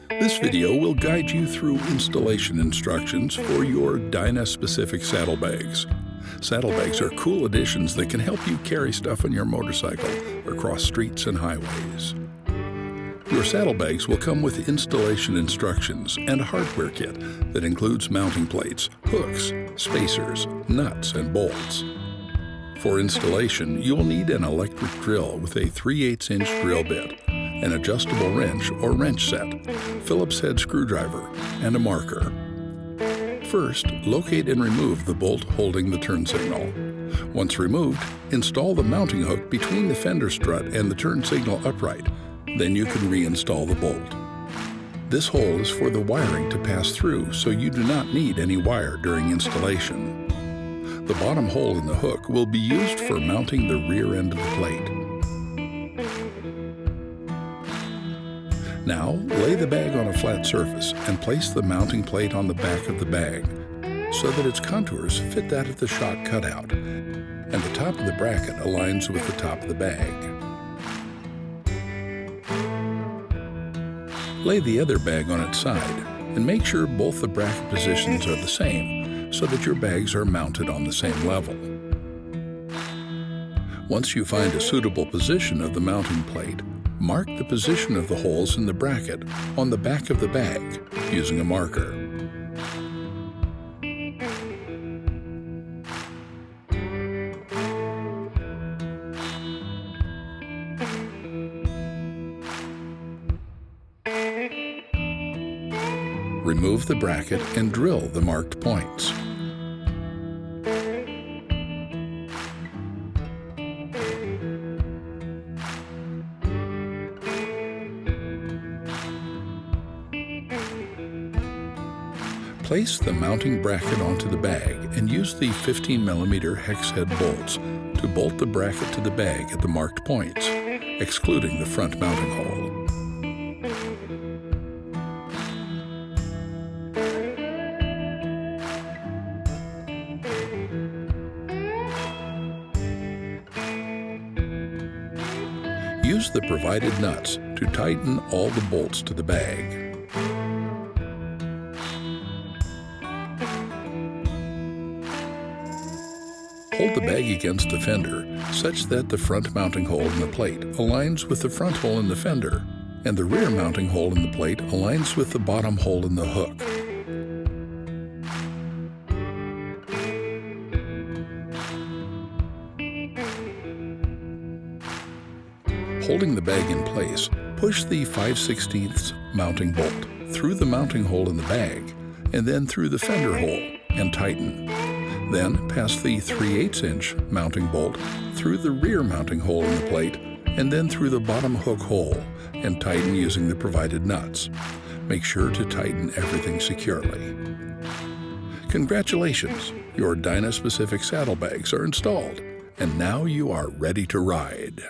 This video will guide you through installation instructions for your Dyna Specific Saddlebags. Saddlebags are cool additions that can help you carry stuff on your motorcycle across streets and highways. Your saddlebags will come with installation instructions and a hardware kit that includes mounting plates, hooks, spacers, nuts, and bolts. For installation, you will need an electric drill with a 3/8-inch drill bit, an adjustable wrench or wrench set, Phillips head screwdriver, and a marker. First, locate and remove the bolt holding the turn signal. Once removed, install the mounting hook between the fender strut and the turn signal upright. Then you can reinstall the bolt. This hole is for the wiring to pass through, so you do not need any wire during installation. The bottom hole in the hook will be used for mounting the rear end of the plate. Now, lay the bag on a flat surface and place the mounting plate on the back of the bag so that its contours fit that of the shot cutout, and the top of the bracket aligns with the top of the bag. Lay the other bag on its side and make sure both the bracket positions are the same so that your bags are mounted on the same level. Once you find a suitable position of the mounting plate, mark the position of the holes in the bracket on the back of the bag using a marker. Remove the bracket and drill the marked points. Place the mounting bracket onto the bag and use the 15mm hex head bolts to bolt the bracket to the bag at the marked points, excluding the front mounting hole. Use the provided nuts to tighten all the bolts to the bag. Hold the bag against the fender such that the front mounting hole in the plate aligns with the front hole in the fender, and the rear mounting hole in the plate aligns with the bottom hole in the hook. Holding the bag in place, push the 5/16 mounting bolt through the mounting hole in the bag and then through the fender hole and tighten. Then pass the 3/8-inch mounting bolt through the rear mounting hole in the plate and then through the bottom hook hole and tighten using the provided nuts. Make sure to tighten everything securely. Congratulations! Your Dyna Specific Saddlebags are installed, and now you are ready to ride.